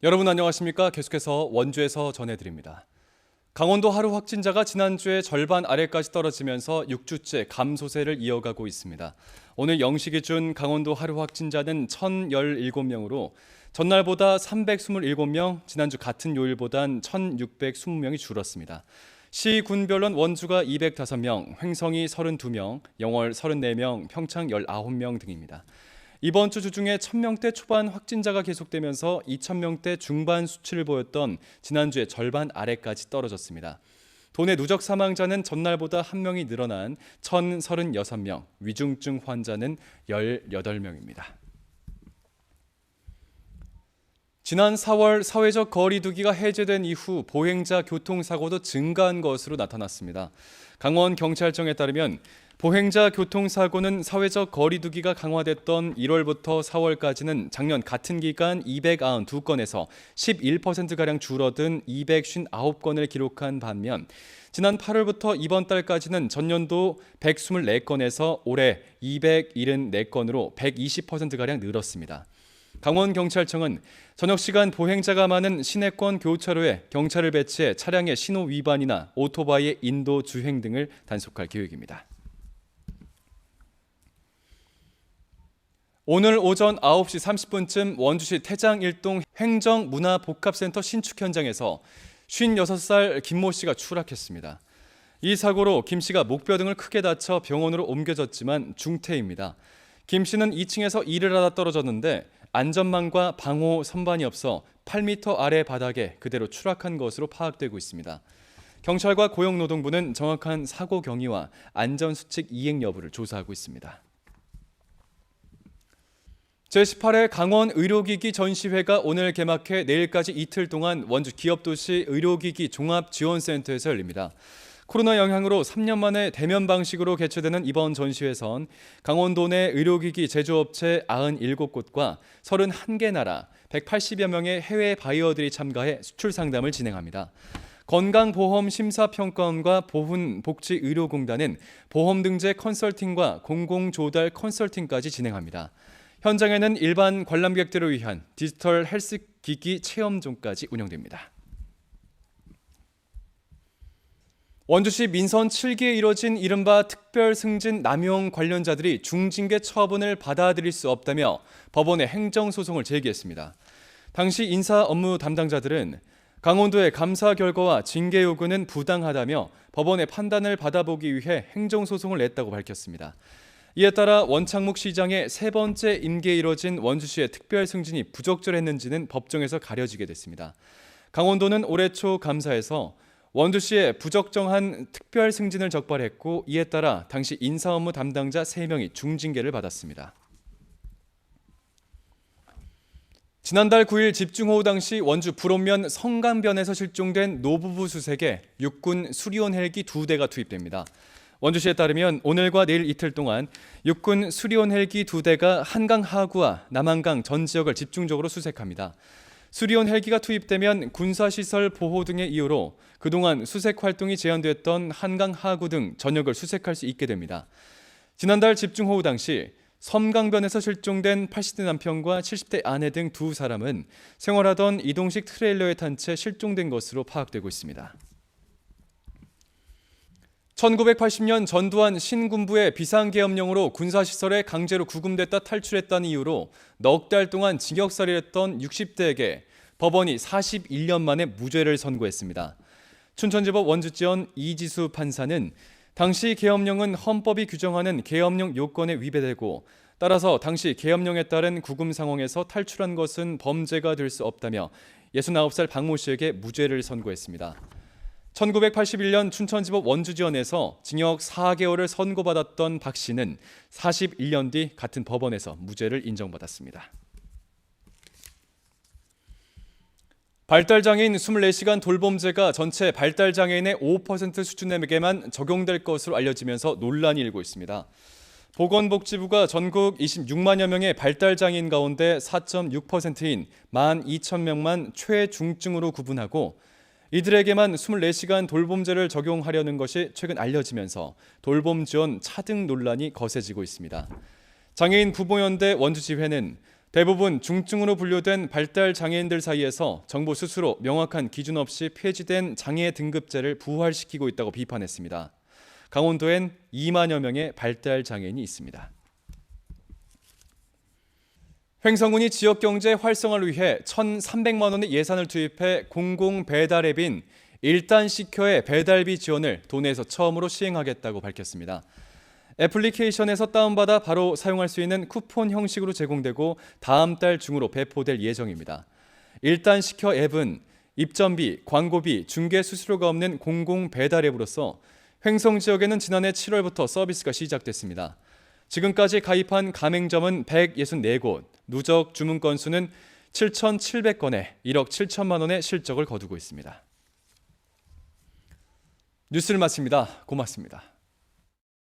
여러분 안녕하십니까? 계속해서 원주에서 전해드립니다. 강원도 하루 확진자가 지난주에 절반 아래까지 떨어지면서 6주째 감소세를 이어가고 있습니다. 오늘 0시 기준 강원도 하루 확진자는 1,017명으로 전날보다 327명, 지난주 같은 요일보단 1,620명이 줄었습니다. 시, 군별로는 원주가 205명, 횡성이 32명, 영월 34명, 평창 19명 등입니다. 이번 주 중에 1,000명대 초반 확진자가 계속되면서 2,000명대 중반 수치를 보였던 지난주의 절반 아래까지 떨어졌습니다. 도내 누적 사망자는 전날보다 1명이 늘어난 1,036명, 위중증 환자는 18명입니다. 지난 4월 사회적 거리 두기가 해제된 이후 보행자 교통사고도 증가한 것으로 나타났습니다. 강원경찰청에 따르면 보행자 교통사고는 사회적 거리 두기가 강화됐던 1월부터 4월까지는 작년 같은 기간 292건에서 11%가량 줄어든 259건을 기록한 반면 지난 8월부터 이번 달까지는 전년도 124건에서 올해 274건으로 120%가량 늘었습니다. 강원경찰청은 저녁 시간 보행자가 많은 시내권 교차로에 경찰을 배치해 차량의 신호 위반이나 오토바이의 인도 주행 등을 단속할 계획입니다. 오늘 오전 9시 30분쯤 원주시 태장 1동 행정문화복합센터 신축 현장에서 56살 김모 씨가 추락했습니다. 이 사고로 김 씨가 목뼈 등을 크게 다쳐 병원으로 옮겨졌지만 중태입니다. 김 씨는 2층에서 일을 하다 떨어졌는데 안전망과 방호 선반이 없어 8m 아래 바닥에 그대로 추락한 것으로 파악되고 있습니다. 경찰과 고용노동부는 정확한 사고 경위와 안전수칙 이행 여부를 조사하고 있습니다. 제18회 강원 의료기기 전시회가 오늘 개막해 내일까지 이틀 동안 원주 기업도시 의료기기 종합지원센터에서 열립니다. 코로나 영향으로 3년 만에 대면 방식으로 개최되는 이번 전시회선 강원도 내 의료기기 제조업체 97곳과 31개 나라 180여 명의 해외 바이어들이 참가해 수출 상담을 진행합니다. 건강보험심사평가원과 보훈복지의료공단은 보험등재 컨설팅과 공공조달 컨설팅까지 진행합니다. 현장에는 일반 관람객들을 위한 디지털 헬스기기 체험존까지 운영됩니다. 원주시 민선 7기에 이뤄진 이른바 특별승진 남용 관련자들이 중징계 처분을 받아들일 수 없다며 법원에 행정소송을 제기했습니다. 당시 인사 업무 담당자들은 강원도의 감사 결과와 징계 요구는 부당하다며 법원의 판단을 받아보기 위해 행정소송을 냈다고 밝혔습니다. 이에 따라 원창묵 시장의 세 번째 임기에 이뤄진 원주시의 특별승진이 부적절했는지는 법정에서 가려지게 됐습니다. 강원도는 올해 초 감사에서 원주시의 부적정한 특별승진을 적발했고 이에 따라 당시 인사업무 담당자 3명이 중징계를 받았습니다. 지난달 9일 집중호우 당시 원주 불온면 성강변에서 실종된 노부부 수색에 육군 수리온 헬기 2대가 투입됩니다. 원주시에 따르면 오늘과 내일 이틀 동안 육군 수리온 헬기 2대가 한강 하구와 남한강 전 지역을 집중적으로 수색합니다. 수리온 헬기가 투입되면 군사시설 보호 등의 이유로 그동안 수색 활동이 제한됐던 한강 하구 등 전역을 수색할 수 있게 됩니다. 지난달 집중호우 당시 섬강변에서 실종된 80대 남편과 70대 아내 등 2사람은 생활하던 이동식 트레일러에 탄 채 실종된 것으로 파악되고 있습니다. 1980년 전두환 신군부의 비상계엄령으로 군사시설에 강제로 구금됐다 탈출했다는 이유로 넉 달 동안 징역살이를 했던 60대에게 법원이 41년 만에 무죄를 선고했습니다. 춘천지법 원주지원 이지수 판사는 당시 계엄령은 헌법이 규정하는 계엄령 요건에 위배되고 따라서 당시 계엄령에 따른 구금 상황에서 탈출한 것은 범죄가 될 수 없다며 69살 박모 씨에게 무죄를 선고했습니다. 1981년 춘천지법 원주지원에서 징역 4개월을 선고받았던 박 씨는 41년 뒤 같은 법원에서 무죄를 인정받았습니다. 발달장애인 24시간 돌봄제가 전체 발달장애인의 5% 수준에게만 적용될 것으로 알려지면서 논란이 일고 있습니다. 보건복지부가 전국 26만여 명의 발달장애인 가운데 4.6%인 12,000명만 최중증으로 구분하고 이들에게만 24시간 돌봄제를 적용하려는 것이 최근 알려지면서 돌봄 지원 차등 논란이 거세지고 있습니다. 장애인 부모연대 원주지회는 대부분 중증으로 분류된 발달 장애인들 사이에서 정부 스스로 명확한 기준 없이 폐지된 장애 등급제를 부활시키고 있다고 비판했습니다. 강원도엔 2만여 명의 발달 장애인이 있습니다. 횡성군이 지역경제 활성화를 위해 1,300만 원의 예산을 투입해 공공 배달 앱인 일단시켜의 배달비 지원을 도내에서 처음으로 시행하겠다고 밝혔습니다. 애플리케이션에서 다운받아 바로 사용할 수 있는 쿠폰 형식으로 제공되고 다음 달 중으로 배포될 예정입니다. 일단시켜 앱은 입점비, 광고비, 중개 수수료가 없는 공공 배달 앱으로서 횡성 지역에는 지난해 7월부터 서비스가 시작됐습니다. 지금까지 가입한 가맹점은 164곳, 누적 주문 건수는 7,700건에 1억 7천만 원의 실적을 거두고 있습니다. 뉴스를 마칩니다. 고맙습니다.